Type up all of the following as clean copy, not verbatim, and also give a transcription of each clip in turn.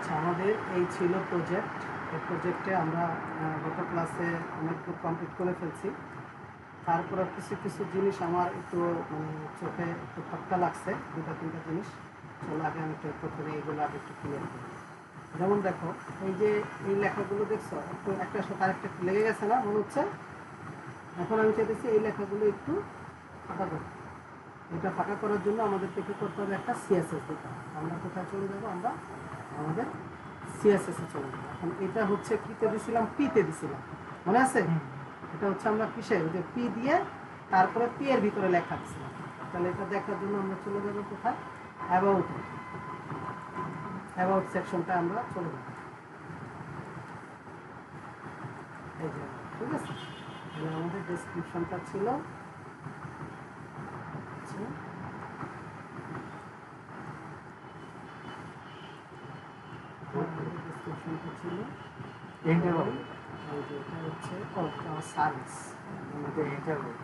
আচ্ছা, আমাদের এই ছিল প্রজেক্ট। এই প্রজেক্টে আমরা গত ক্লাসে অনেকগুলো কমপ্লিট করে ফেলছি। তারপরে কিছু কিছু জিনিস আমার একটু চোখে একটু খটকা লাগছে, দুটা তিনটা জিনিস। চলো আগে আমি একটু প্রথমে এইগুলো আগে একটু ক্লিয়ার করি। যেমন দেখো, এই যে এই লেখাগুলো দেখছো, একটু একটার সাথে আরেকটা একটু লেগে গেছে না মনে হচ্ছে? এখন আমি চাইতেছি এই লেখাগুলো একটু ফাঁকা করতে। এটা ফাঁকা করার জন্য আমাদেরকে কী করতে হবে? একটা সিএসএস দিতে হবে। আমরা কোথায় চলে যাবো? আমরা আমাদের সিএসএস এ চলে যাবো। এখন এটা হচ্ছে কিতে দিছিলাম? পিতে দিছিলাম, মনে আছে? এটা হচ্ছে আমরা কিসে, ওই যে পি দিয়ে তারপরে পি এর ভিতরে লেখা দিছিলাম। তাহলে এটা দেখার জন্য আমরা চলে যাবো কোথায়? অ্যাবাউট। অ্যাবাউট সেকশনটা আমরা চলে যাবো। এই যে, ঠিক আছে, তাহলে আমাদের ডেসক্রিপশনটা ছিল ডেসক্রিপশনটা ছিল ইন্টারভিউ। এই যে এটা হচ্ছে সার্ভিস, আমাদের ইন্টারভিউ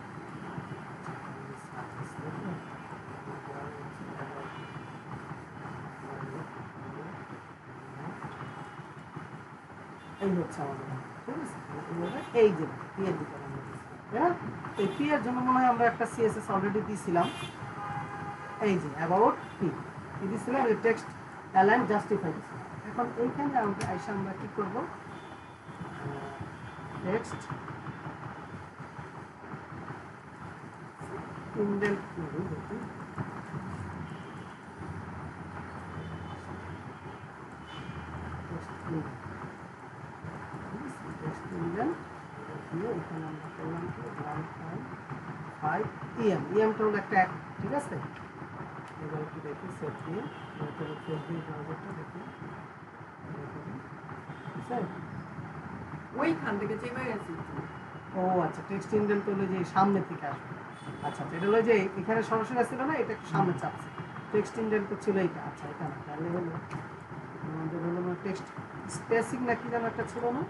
সার্ভিস। এই হচ্ছে আমাদের, ঠিক আছে। এই যে পি এর ভিতরে আমরা হ্যাঁ, এই পি এর জন্য মনে হয় আমরা একটা সিএসএস অলরেডি দিয়েছিলাম। এই যে অ্যাবাউট পি দিয়েছিলাম, এই টেক্সট অ্যালাইন জাস্টিফাই দিয়েছিলাম। এখন এইখানে আমরা আইসা আমরা কি করবো? টেক্সট ইন্ডেন্ট করবো, দেখুন টেক্সট ইন্ডেন্ট দিয়ে এখানে আমরা করলাম কি 1.5 ইএমটা হলো একটা এক, ঠিক আছে। এবার একটু দেখি সেট দিয়ে ফেসবুক ব্রাউজারটা দেখি, ওইখান থেকে চেপে গেছি। ও আচ্ছা, টেক্সট ইন্ডেন্ট করলে যে সামনে থেকে আসবে। আচ্ছা, এটা হলো যে এখানে সরাসরি ছিল না, এটা একটু সামনে চাপছে। টেক্সট ইন্ডেন্ট তো ছিল এইটা। আচ্ছা, এটা না, তাহলে হলো আমাদের হলো টেক্সট স্পেসিং না কি যেন একটা ছিল না?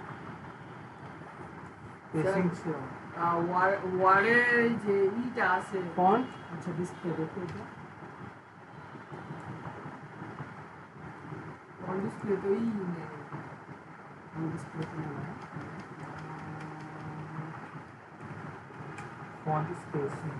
স্পেসিং ছিল ওয়ার্ডের যে ইটা আছে ফন্ট। আচ্ছা, ডিসপ্লে দেখো, এটা ফন্ট ডিসপ্লে তো ই নেই, ডিসপ্লে তো না, font spacing.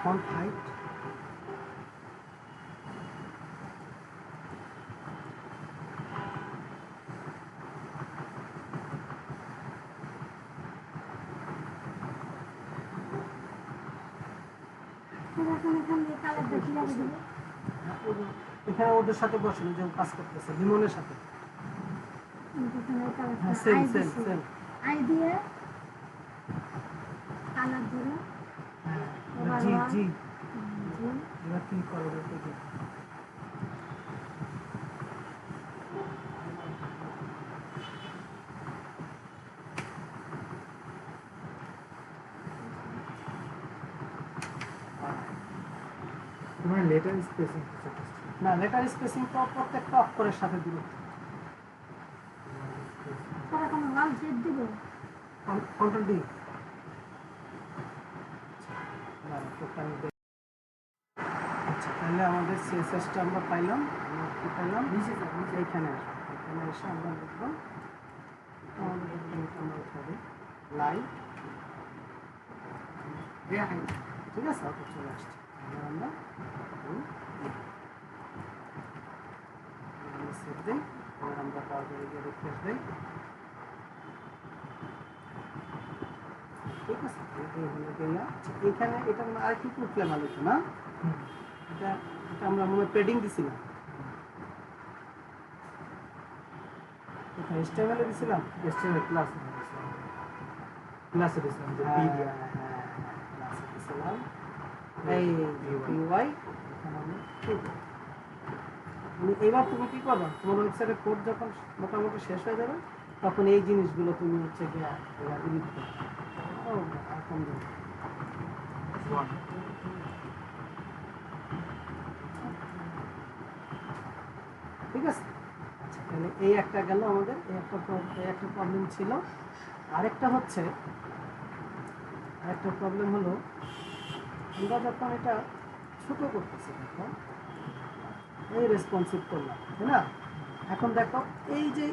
Font height. এখানে ওদের সাথে বসেন, যে কাজ করতেছে লিমনের সাথে। সেম সেম সেম আই দিয়ে কালার ধরে জি জি, এবার কি করবো দেখি। তোমার লেটার স্পেসিং না, লেটার স্পেসিং তো প্রত্যেকটা অক্ষরের সাথে দূরত্ব। তারা কোনো লাল জেড দিব কন্ট্রোল ডি। আচ্ছা, তাহলে আমাদের সিএসএসটা আমরা পাইলাম। আমরা কি পাইলাম? এইখানে আসবো, এখানে এসে আমরা লিখবো আমাদের আমরা উঠাবো লাইভ, ঠিক আছে। অত চলে আসছে। এবার আমরা সেভ দিই। এবার আমরা ব্রাউজারে গিয়ে রিফ্রেশ দিই, ঠিক আছে। এখানে এটা মানে আর কি উঠলে ভালো হতো না? এটা এটা আমরা মনে হয় পেডিং দিছিলাম। কোথায় HTML এ দিছিলাম? HTML ক্লাস ক্লাসে দিছিলাম যে পিডিয়া ক্লাসে দিছিলাম এই PY এখানে আমি shoot। এবার তুমি কি করবা, তোমার ওয়েবসাইটের কোড যখন মোটামুটি শেষ হয়ে যাবে তখন এই জিনিসগুলো তুমি হচ্ছে গিয়ে এবার এডিট করবে। ও এখন ঠিক আছে। আচ্ছা, তাহলে এই একটা গেল আমাদের, এই একটা প্রবলেম ছিল। আরেকটা প্রবলেম হলো আমরা যখন এটা ছোট করতেছি, দেখো এই রেসপন্সিভ করলাম, তাই না? এখন দেখো এই যে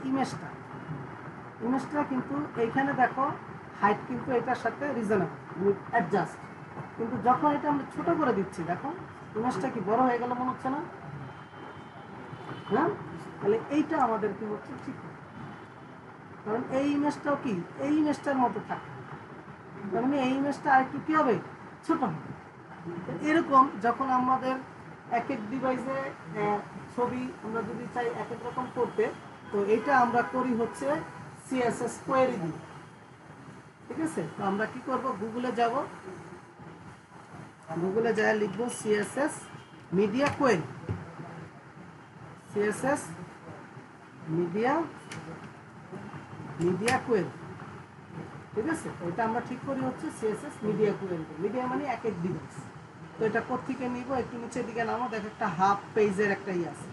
ইমেজটা কিন্তু এইখানে দেখো হাইট কিন্তু এটার সাথে রিজনেবল, অ্যাডজাস্ট। কিন্তু যখন এটা আমরা ছোট করে দিচ্ছি, দেখো ইমেজটা কি বড় হয়ে গেল মনে হচ্ছে না? হ্যাঁ, তাহলে এইটা আমাদের কি হচ্ছে ঠিক না। কারণ এই ইমেজটাও কি এই ইমেজটার মতো থাকে, তার মানে এই ইমেজটা আরেকটু কি হবে, ছোট হবে। এরকম যখন আমাদের এক এক ডিভাইসে ছবি আমরা যদি চাই এক এক রকম করতে, তো এটা আমরা করি হচ্ছে CSS কোয়েরি দিয়ে। ঠিক আছে, তো আমরা কি করব, গুগলে যাব, গুগলে যায় লিখব CSS media query, CSS media query. ঠিক আছে, এটা আমরা ঠিক করি হচ্ছে CSS মিডিয়া কোয়েরি। মিডিয়া মানে এক এক ডিভাইস। তো এটা কোত্থেকে নিব, একটু নিচের দিকে নামো, দেখো একটা হাফ পেজের একটা আছে,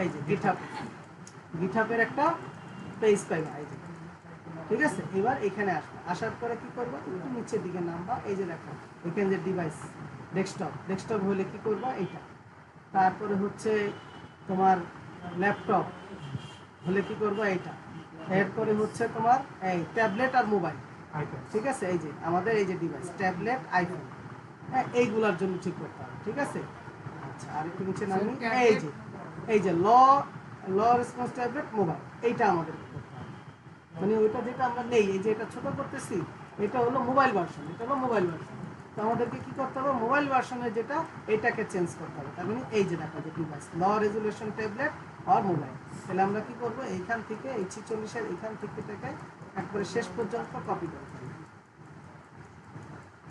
এই যে গিটহাবের একটা পেজ পাইবা, এই যে। ঠিক আছে, এবার এখানে আসার পরে কি করবা, একটু নিচের দিকে নামবা, এই যে দেখো এখানে যে ডিভাইস ডেস্কটপ হলে কি করবা এইটা, তারপরে হচ্ছে তোমার ল্যাপটপ হলে কি করবা এইটা, এরপরে হচ্ছে তোমার এই ট্যাবলেট আর মোবাইল। ঠিক আছে, এই যে আমাদের এই যে ডিভাইস ট্যাবলেট আইফোন, হ্যাঁ এইগুলোর জন্য ঠিক করতে হবে। ঠিক আছে, আচ্ছা আর একটু নিচে নামি, এই যে ল রেসপন্স ট্যাবলেট মোবাইল, এইটা আমাদের করতে হবে। মানে ওইটা যেটা আমরা নেই, এই যে এটা ছোট করতেছি, এটা হলো মোবাইল ভার্সন, তো আমাদেরকে কি করতে হবে, মোবাইল ভার্সনের যেটা এটাকে চেঞ্জ করতে হবে। তার মানে এই যে দেখা যে ডিভাইস ল রেজুলেশন ট্যাবলেট আর মোবাইল, তাহলে আমরা কি করব, এইখান থেকে এই 46-এর এইখান থেকে একবারে শেষ পর্যন্ত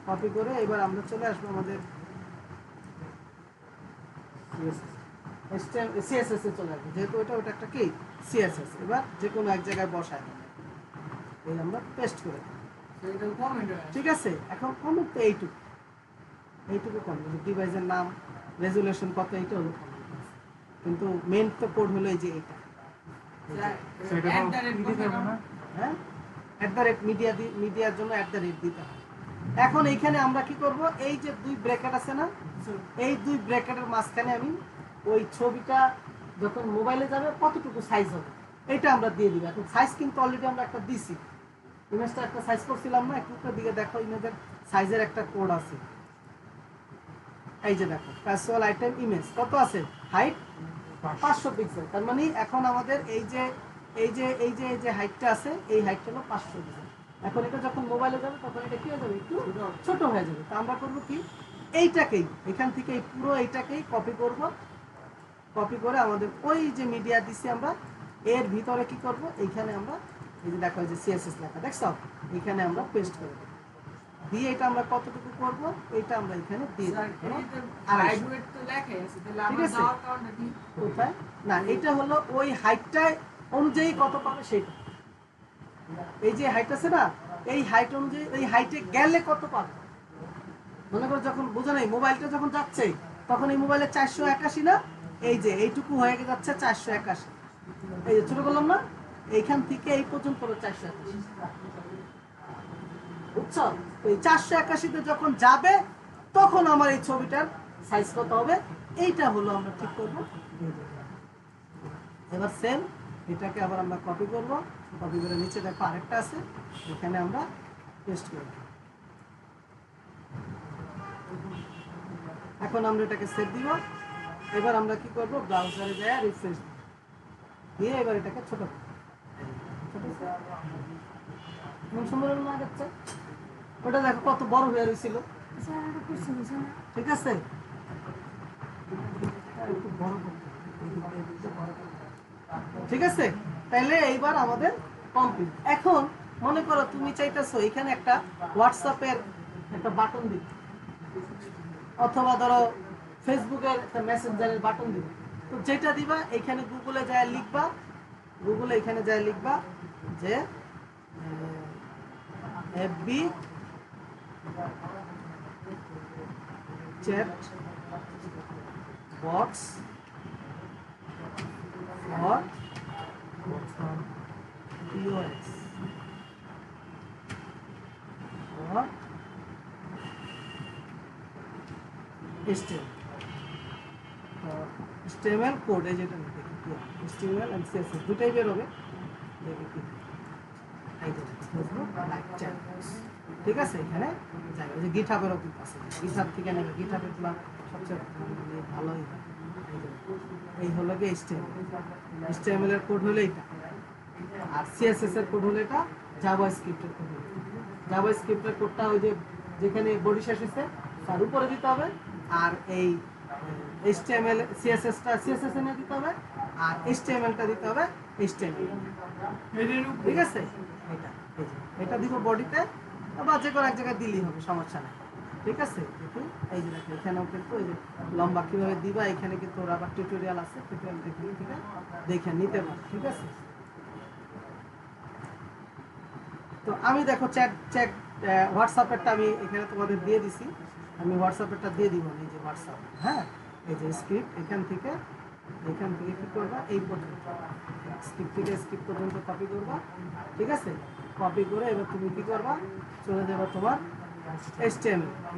কপি করে এবার আমরা চলে আসবো আমাদের CSS এ চলে আসবো, যেহেতু ওটা একটা কি CSS। এবার যে কোনো এক জায়গায় বসায় এই আমরা পেস্ট করে দেব। ঠিক আছে, এখন কমেন্ট তো এইটুকু কমেন্ট, ডিভাইসের নাম, রেজুলেশন কত, এইটা হলো কমেন্ট। কিন্তু মেন তো কোড হলো এই যে এইটা, হ্যাঁ মিডিয়ার জন্য দিতে হয়। এখন এইখানে আমরা কি করব, এই যে দুই ব্র্যাকেট আছে না, এই দুই ব্র্যাকেটের মাঝখানে আমি ওই ছবিটা যখন মোবাইলে যাবে কতটুকু সাইজ হবে এটা আমরা দিয়ে দিব। এখন সাইজ কিন্তু অলরেডি আমরা একটা দিছি, ইমেজটা একটা সাইজ করছিলাম না, একটু উপরের দিকে দেখো ইমেজের সাইজের একটা কোড আছে, এই যে দেখো ক্যাজুয়াল আইটেম ইমেজ কত আছে, হাইট 500 পিক্সেল। তার মানে এখন আমাদের এই যে হাইটটা আছে, এই হাইটটা হলো 500 পিক্সেল। এখন এটা যখন মোবাইলে যাবে তখন এটা কি হয়ে যাবে, একটু ছোট হয়ে যাবে। তো আমরা করবো কি, এইটাকেই এখান থেকে পুরো এইটাকেই কপি করে আমাদের ওই যে মিডিয়া দিছি আমরা এর ভিতরে কি করব, এইখানে আমরা এই যে দেখো যে CSS লেখা দেখছো, এখানে আমরা পেস্ট করে দেব, দিয়ে এটা আমরা কতটুকু করব, এটা আমরা এখানে দিয়ে দেব। ঠিক আছে, কোথায় না, এটা হলো ওই হাইটটা অনুযায়ী কত পাবে সেটা, এই যে হাইট আছে না, এই হাইট অনুযায়ী এই হাইটে গেলে কত পাবে। মনে করো যখন বোঝা নেই, মোবাইলটা যখন যাচ্ছে তখন এই মোবাইলে 481 না, এই যে এইটুকু হয়ে যাচ্ছে 481, এই যে ছোট করলাম না, এইখান থেকে এই পর্যন্ত 481, বুঝছো? এই 481-তে যখন যাবে তখন আমার এই ছবিটার সাইজ কত হবে, এইটা হলো আমরা ঠিক করবো। এবার সেম এটাকে আবার আমরা কপি করব, কপি করে নিচে দেখো আরেকটা আছে, এখানে আমরা পেস্ট করব। এখন আমরা এটাকে সেভ দিব। এবার আমরা কি করব, ব্রাউজারে যায় রিফ্রেশ দিয়ে এবার এটাকে ছোট সুন্দর না যাচ্ছে, ওটা দেখো কত বড় হয়ে রয়েছিল। ঠিক আছে, বড় করতে হবে, এই দিকটা বড় করতে হবে। ঠিক আছে, তাহলে এইবার আমাদের কমপ্লিট। এখন মনে করো তুমি চাইতেছো এখানে একটা হোয়াটসঅ্যাপের একটা বাটন দিতে, অথবা ধরো ফেসবুকের একটা মেসেঞ্জারের বাটন দিবে। তো যেটা দিবা এখানে গুগলে যায় লিখবা, গুগলে এখানে যায় লিখবা যে FB chat box for iOS or HTML code, এই যেটা দেখি কি HTML and CSS দুটাই বের হবে, দেখি কি এই যে ফেসবুক লাইভ চ্যাট বক্স। ঠিক আছে, এখানে যাই যে গিটহাবেরও কিন্তু আছে, গিটহাব থেকে নেবে, গিটহাবের গুলো সবচেয়ে ভালোই হয়। এই হলো কি HTML এর কোড হলো এটা, আর CSS এর কোড হলো এটা, জাভাস্ক্রিপ্টের কোড হলো জাভাস্ক্রিপ্টের কোডটা ওই যে যেখানে বডি শেষ হয়েছে তার উপরে দিতে হবে, আর এই HTML CSS-টা CSS এ দিতে হবে, আর HTML-টা দিতে হবে HTML। ঠিক আছে, এটা এটা দিব বডিতে, বা যে কোনো এক জায়গায় দিলেই হবে, সমস্যা নেই। ঠিক আছে, দেখুন এই যে দেখুন এখানেও কিন্তু এই যে লম্বা কিভাবে দিবা, এখানে কিন্তু ওর আবার টিউটোরিয়াল আছে, টিউটোরিয়াল দেখে নিতে পারো। ঠিক আছে, তো আমি দেখো চ্যাট চ্যাট হোয়াটসঅ্যাপেরটা আমি এখানে তোমাদের দিয়ে দিছি, আমি হোয়াটসঅ্যাপেরটা দিয়ে দিব, এই যে হোয়াটসঅ্যাপ, হ্যাঁ এই যে স্ক্রিপ্ট এখান থেকে কি করবা, এই পর্যন্ত স্ক্রিপ্ট থেকে স্ক্রিপ্ট পর্যন্ত কপি করবা। ঠিক আছে, কপি করে এবার তুমি কি করবা, চলে যাবে তোমার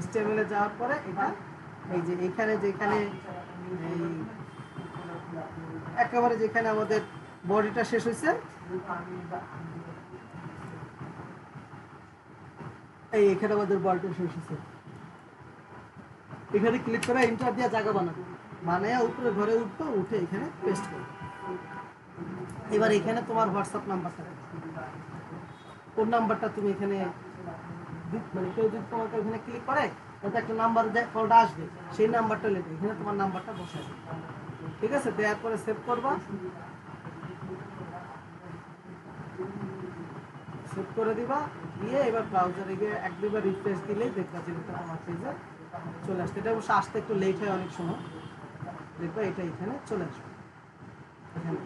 HTML এ যাওয়ার পরে এটা এই যে এখানে যেখানে এই একেবারে যেখানে আমাদের বডিটা শেষ হয়েছে, এই এখানে আমাদের বডিটা শেষ হয়েছে, এখানে ক্লিক করে এন্টার দিয়ে জায়গা বানাবো, বানায় উপরে ঘরে উঠবো, উঠে এখানে পেস্ট করবো। এবার এখানে তোমার হোয়াটসঅ্যাপ নাম্বারটা, কোন নাম্বারটা তুমি এখানে মানে কেউ যদি তোমাকে এখানে ক্লিক করে তাতে একটা নাম্বার কলটা আসবে, সেই নাম্বারটা লিখবে, এখানে তোমার নাম্বারটা বসাবে। ঠিক আছে, দেওয়ার পরে সেভ করবা, সেভ করে দিবা, দিয়ে এবার ব্রাউজারে গিয়ে এক দুবার রিফ্রেশ দিলেই দেখবা যে এটা তোমার পেজে চলে আসছে। এটা অবশ্য আসতে একটু লেট হয় অনেক সময়, দেখবা এটা এখানে চলে আসবে, এখানে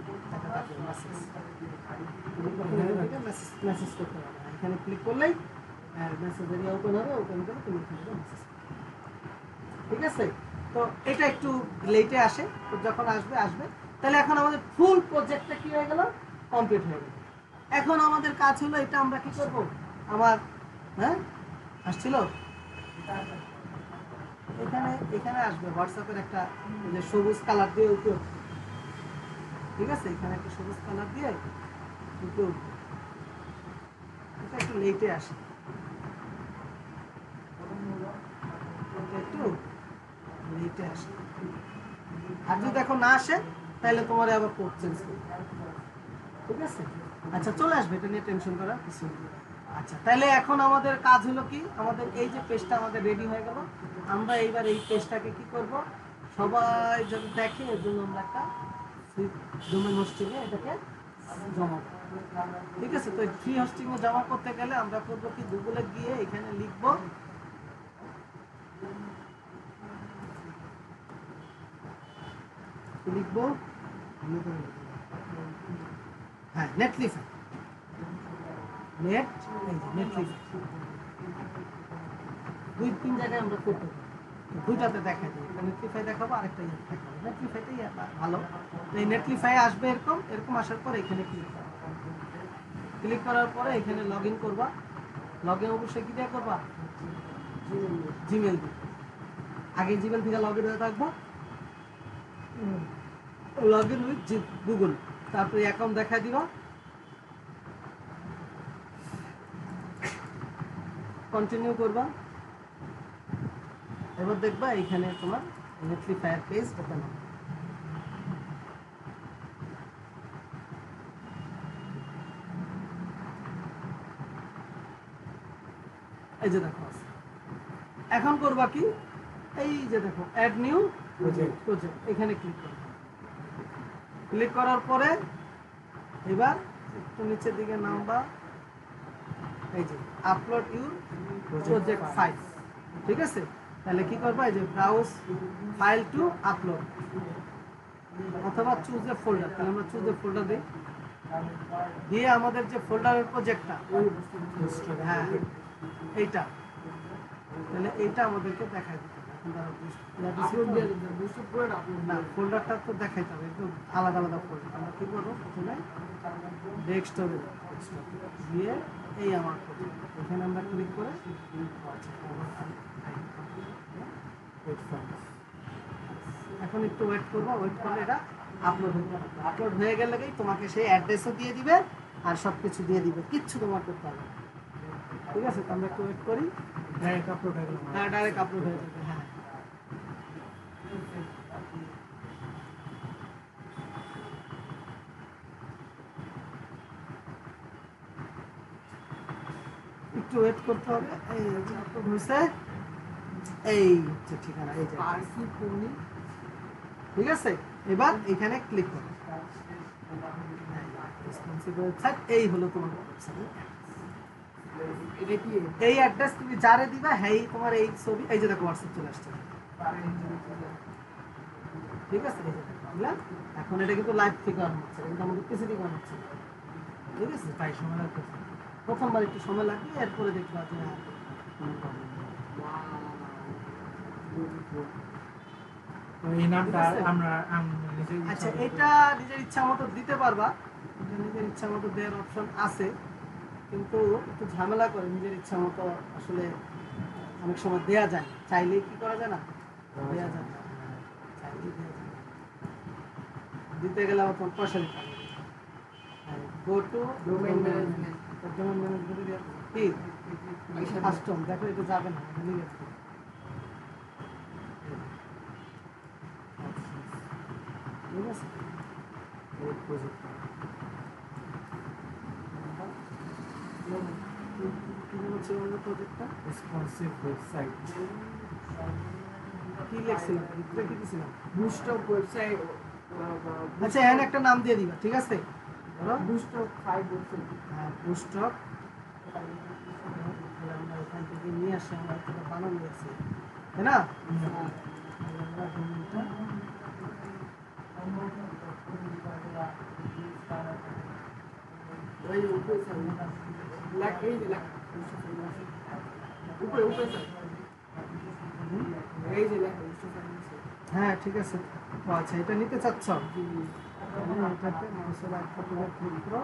মেসেজ করতে হবে, এখানে ক্লিক করলেই মেসেজ এরিয়া ওপেন হবে, ওপেন করে তুমি এখানে মেসেজ। ঠিক আছে, তো এটা একটু লেটে আসে, তো যখন আসবে আসবে। তাহলে এখন আমাদের ফুল প্রজেক্টটা কি হয়ে গেল, কমপ্লিট হয়ে গেল। এখন আমাদের কাজ হলো এটা আমরা কি করব, আমার হ্যাঁ আসছিল এখানে এখানে আসবে হোয়াটসঅ্যাপের একটা যে সবুজ কালার দিয়ে উপরে, ঠিক আছে, এখানে একটা সবুজ কালার দিয়ে উপরে উঠবে, এটা একটু লেটে আসে, এটা একটু লেটে আসে। আর যদি এখন না আসে তাহলে তোমার আবার কোড চেঞ্জ করবে। ঠিক আছে, আচ্ছা চলে আসবে, এটা নিয়ে টেনশন করার কিছু নেই। আচ্ছা, তাহলে এখন আমাদের কাজ হলো কি, আমাদের এই যে পেজটা আমাদের রেডি হয়ে গেল, আমরা এইবার এই পেজটাকে কি করব, সবাই যদি দেখে এর জন্য আমরা একটা ডোমেন হোস্টিংয়ে এটাকে জমা করব। ঠিক আছে, তো ফ্রি হোস্টিংয়ে জমা করতে গেলে আমরা করবো কি, গুগলে গিয়ে এখানে লিখবো হ্যাঁ নেটলিফাই, নেটলিফাই দুই তিন জায়গায় আমরা করতে পারি, দুইটাতে দেখা যায়, নেটলিফাই দেখাবো, আরেকটা ইয়ে দেখাবো, নেটলিফাইটাই ভালো। এই নেটলিফাই আসবে এরকম, এরকম আসার পরে এখানে ক্লিক করবা, ক্লিক করার পরে এখানে লগ ইন করবা, লগ ইন অবশ্যই কি দিয়ে করবা, জিমেল দিয়ে, আগে জিমেল থেকে লগ ইন হয়ে থাকবো, লগ ইন উইথ গুগল, তারপরে অ্যাকাউন্ট দেখা দিবা, কন্টিনিউ করবা। এবার দেখবা এখানে তোমার নেটলিফায়ার পেজ ওপেন হবে। এই যে দেখো, এখন করবা কি, এই যে দেখো অ্যাড নিউ প্রজেক্ট, এখানে ক্লিক করবা। ক্লিক করার পরে এবার একটু নিচের দিকে নামবা, এই যে আপলোড ইউর প্রজেক্ট ফাইল, ঠিক আছে? তাহলে কি করবা, এই যে ব্রাউজ ফাইল টু আপলোড অথবা চুজ এ ফোল্ডার, তাহলে আমরা চুজ এ ফোল্ডার দিই, দিয়ে আমাদের যে ফোল্ডারের প্রজেক্টটা, হ্যাঁ এইটা, তাহলে এইটা আমাদেরকে দেখাই দিতে হবে। এখন ধরো আপলোড দিয়ে দিতে বুঝতে পুরো আপলোড না, ফোল্ডারটা তো দেখাইতে হবে, একটু আলাদা আলাদা ফোল্ডার। আমরা কি করবো, প্রথমে ডেস্কটপে দিয়ে এই আমার project, এখানে আমরা ক্লিক করে এখন একটু ওয়েট করবো, ওয়েট করলে এটা আপলোড হয়ে যাবে। আপলোড হয়ে গেলেই তোমাকে সেই অ্যাড্রেসও দিয়ে দিবে আর সব কিছু দিয়ে দিবে, কিচ্ছু তোমার করতে হবে না। ঠিক আছে, তো আমরা একটু ওয়েট করি। ডাইরেক্ট আপলোড হয়ে গেল। হ্যাঁ, ডাইরেক্ট আপলোড হয়ে যাবে। হ্যাঁ, একটু ওয়েট করতে হবে। এই যে আপলোড হয়েছে, এই হচ্ছে ঠিকানা, এই যে পার্সি পনি ঠিক আছে। এবার এখানে ক্লিক করো, রেসপন্সিভ ওয়েবসাইট, এই হলো তোমার ওয়েবসাইট। এটা কি এই অ্যাড্রেস তুমি যারে দিবা, হ্যাঁ তোমার এই ছবি, এই যে দেখো হোয়াটসঅ্যাপ চলে আসছে, ঠিক আছে? এই যে দেখো, বুঝলা? এখন এটা কিন্তু লাইভ থেকে অন হচ্ছে, কিন্তু আমাদের পিসি থেকে অন হচ্ছে, ঠিক আছে? তাই সময় লাগতেছে। প্রথমবার একটু সময় লাগবে, এরপরে দেখবা যে হ্যাঁ কোনো প্রবলেম নেই। তো এই নামটা ঠিক আছে? আমরা নিজে আচ্ছা, এটা নিজের ইচ্ছা মতো দিতে পারবা, এটা নিজের ইচ্ছা মতো দেওয়ার অপশন আছে, কিন্তু একটু ঝামেলা করে। নিজের ইচ্ছা মতো আসলে অনেক সময় দেয়া যায় না। চাইলেই কি করা যায় না, দেয়া যায় না। চাইলেই দেয়া যায় না। দিতে গেলে আবার তোমার পয়সা দিতে হবে। Go to domain management domain management কি কাস্টম, দেখো এটা যাবে না, এটা নিয়ে গেছে। ঠিক আছে, প্রজেক্ট কি বলছে আমাদের প্রজেক্টটা, রেসপন্সিভ ওয়েবসাইট। কি লিখছিলাম, লিখতে কি দিছিলাম? বুস্ট অফ ওয়েবসাইট আচ্ছা, এখানে একটা নাম দিয়ে দিবা, ঠিক আছে? বলো, বুস্ট অফ 5 ওয়েবসাইট হ্যাঁ, পুস্তক। আমরা এখান থেকে নিয়ে আসি, আমরা একটা বানানো গেছি, তাই না? আমরা ডোমেইনটা ওই উপরে স্যার লাইক এই যে লাইক উপরে উপরে স্যার এই যে লাইক বুস্ট অফ হ্যাঁ, ঠিক আছে। ও আচ্ছা, এটা নিতে চাচ্ছ? এটাকে মাউসের রাইট বাটনে ক্লিক করো,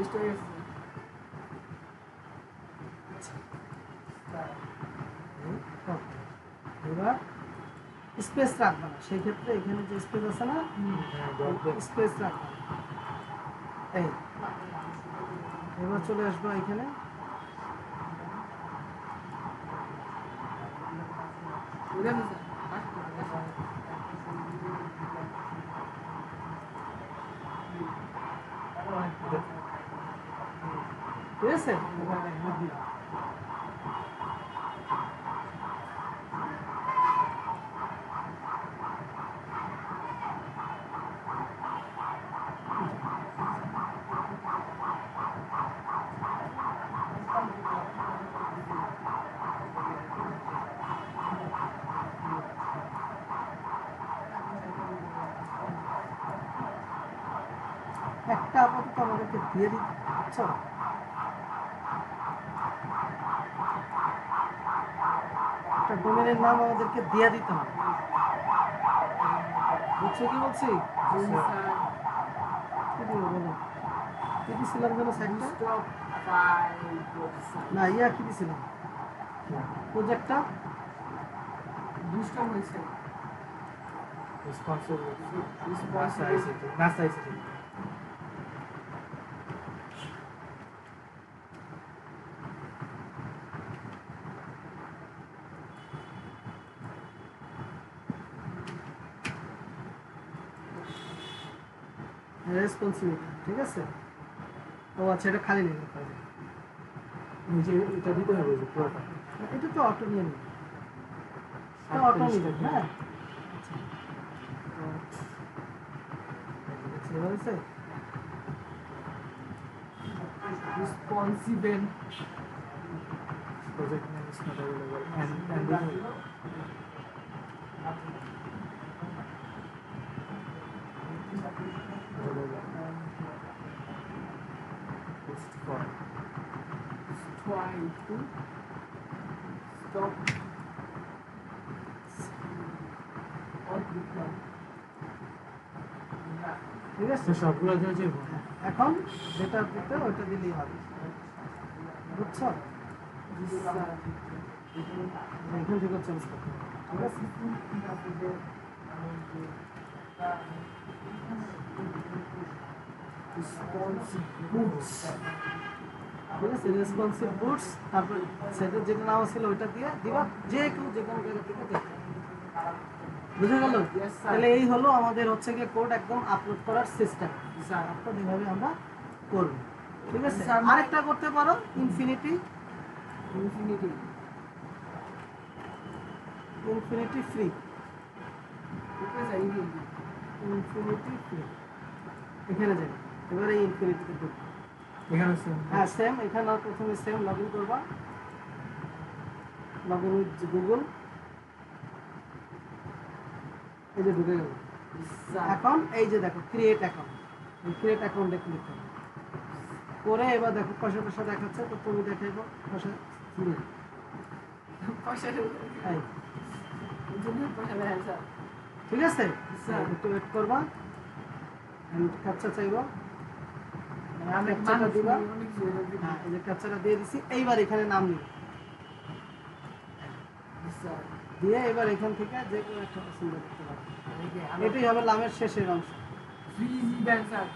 স্টোরেজ এবার স্পেস রাখবা না, সেই ক্ষেত্রে এখানে যে স্পেস আছে না, স্পেস রাখবা না। এই এবার চলে আসবো এখানে, ওটা না স্যার ঠিক আছে? এবার এখানে দিলাম। একটা আপাতত আমাদেরকে দিয়ে দিতে, বুঝছো? একটা ডোমেনের নাম আমাদেরকে দিয়ে দিতে হবে, বুঝছো কি বলছি? স্যার কি দিব বলো, কি দিছিলাম যেন সাইডটা, বুস্ট অফ 5 ওয়েবসাইট না ইয়া কি দিছিলাম, প্রজেক্টটা boost of website responsive responsive নাস্তা আইসিটি। রেসপন্সিবিলিটি, ঠিক আছে? ও আচ্ছা, এটা খালি নিয়ে নিতে হবে, নিজে এটা দিতে হবে যে পুরোটা। এটা তো অটো নিয়ে নিবে, এটা অটো নিবে। হ্যাঁ, আচ্ছা, তো এবার হয়েছে? responsive and project name is not available and post for try to stop all decline. ঠিক আছে? তো সবগুলো দিয়ে যে এখন যেটা দিতে ওইটা দিলেই হবে, বুঝছো? এখান থেকে চেঞ্জ করতে হবে, ঠিক আছে? Responsive boots. ঠিক আছে, রেসপন্সিভ বুটস, তারপর সেটা যেটা নাম ছিল ওইটা দিয়ে দিবা, যে কেউ যে কোনো জায়গা থেকে দেখতে পাবে। বুঝে গেল? Yes, sir. তাহলে এই হলো আমাদের হচ্ছে গিয়ে কোড একদম আপলোড করার সিস্টেম। Sir. আপলোড এইভাবে আমরা করব, ঠিক আছে? Sir, আরেকটা করতে পারো, infinity Infinity. Infinity free, Okay, sir. Infinity. Infinity free, এখানে যাবে। এবারে এই ইনফিনিটিতে ঢুকবে। এখানে সেম হ্যাঁ সেম, এখানে প্রথমে সেম লগ ইন করবা, লগ ইন উইথ গুগল, এই যে ঢুকে গেল। Sir. এখন এই যে দেখো ক্রিয়েট অ্যাকাউন্ট, এই ক্রিয়েট অ্যাকাউন্টে ক্লিক করো, করে এবার দেখো পয়সা টয়সা দেখাচ্ছে, তো তুমি দেখাইবো পয়সা শুরু। পয়সা এই পয়সা দেন স্যার। ঠিক আছে, স্যার। একটু ওয়েট করবা, ক্যাপচা চাইবো, অনেক ক্যাপচাটা মানুষ দিবা। অনেক কিছু হ্যাঁ এই যে ক্যাপচাটা দিয়ে দিছি, এইবার এখানে নাম নিবে, স্যার। দিয়ে এবার এখান থেকে যে কোনো একটা পছন্দ করতে পারো। এদিকে এটাই হবে নামের শেষের অংশ। ফ্রিজি দেন স্যার।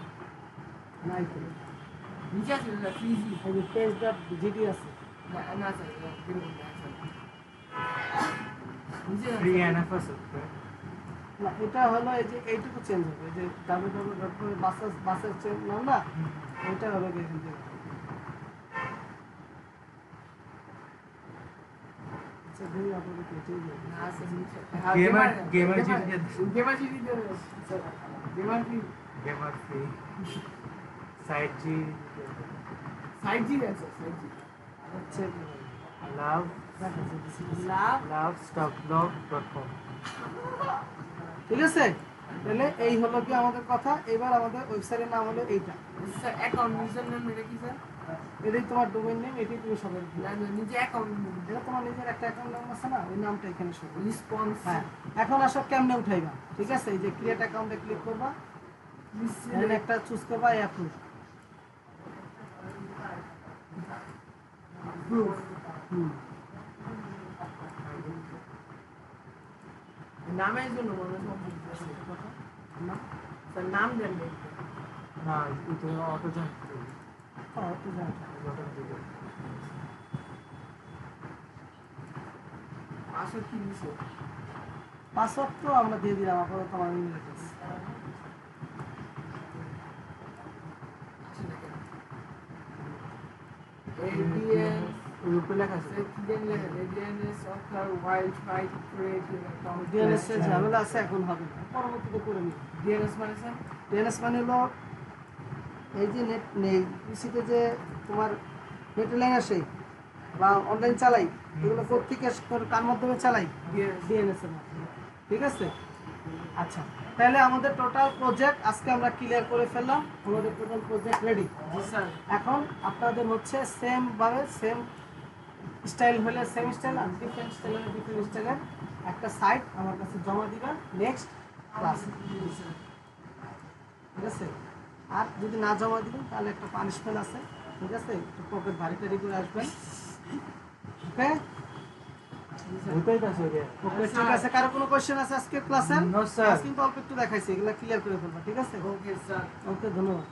নাই তো, নিচে আছে স্যার ফ্রিজি। এই যে পেজ ডট জিডি আছে, না স্যার বেরোন না স্যার। নিচে ফ্রি এনএফ আছে না এটা হলো এই যে এইটুকু চেঞ্জ হবে, এই যে www.com বাসের চেঞ্জ নাম না, ওইটা হবে এখান থেকে। আচ্ছা দেখি আপনাদের কেটেই যাবে। না স্যার নিচে। Gamer GD গেমার জিডি দেন sir. Gamer free. Gamer free site G side G দেন স্যার সাইড জি। হচ্ছে লাভ দেখাচ্ছে দিছি। লাভ stockblog.com ঠিক আছে, তাহলে এই হলো কি আমাদের কথা। এবার আমাদের ওয়েবসাইটের নাম হলো এইটা, স্যার অ্যাকাউন্ট ইউজার নেম এটা কি স্যার? এটাই তোমার ডোমেইন নেম, এটাই তুমি সবাই না নিজে অ্যাকাউন্ট এটা তোমার নিজের একটা অ্যাকাউন্ট নাম আছে না, ওই নামটা এখানে শো করবে। রেসপন্স। হ্যাঁ এখন আসো কেমনে উঠাইবা, ঠিক আছে? এই যে ক্রিয়েট অ্যাকাউন্টে ক্লিক করবা, এখানে একটা চুজ করবা অ্যাপ্রুভ। নামের জন্য মনে হয় স্যার নাম দেন না এটা অটো জাম্প পাসওয়ার্ড কি দিছে? পাসওয়ার্ড তো আমরা দিয়ে দিলাম, আপাতত আমার ইমেল অ্যাড্রেস। ADN ওই উপরে লেখা আছে ADNS occur while trying to create an account. DNS এর ঝামেলা আছে, এখন হবে না, পরবর্তীতে করে নিব। DNS মানে স্যার? ডিএনএস মানে হলো এই যে নেট নেই পিসিতে যে তোমার নেট লাইন আসে বা অনলাইন চালাই, এগুলো কোত্থেকে কার মাধ্যমে চালাই? DNS ডিএনএস এর মাধ্যমে, ঠিক আছে? আচ্ছা তাহলে আমাদের টোটাল প্রজেক্ট আজকে আমরা ক্লিয়ার করে ফেললাম, আমাদের টোটাল প্রজেক্ট রেডি। জি স্যার। এখন আপনাদের হচ্ছে সেম ভাবে সেম স্টাইল হলে সেম স্টাইল আর ডিফারেন্ট স্টাইল হলে ডিফারেন্ট স্টাইলের একটা সাইট আমার কাছে জমা দিবেন নেক্সট ক্লাসে, ঠিক আছে? আর যদি না জমা দিবেন তাহলে একটা পানিশমেন্ট আছে, ঠিক আছে? একটু পকেট ভারী টারি করে আসবেন, ওকে? ওইটাই তো আছে ওকে ঠিক আছে। কারো কোনো কোশ্চেন আছে আজকে ক্লাসের? No, sir. আজকে কিন্তু অল্প একটু দেখাইছি, এগুলো ক্লিয়ার করে ফেলবা, ঠিক আছে? Okay sir. ওকে ধন্যবাদ।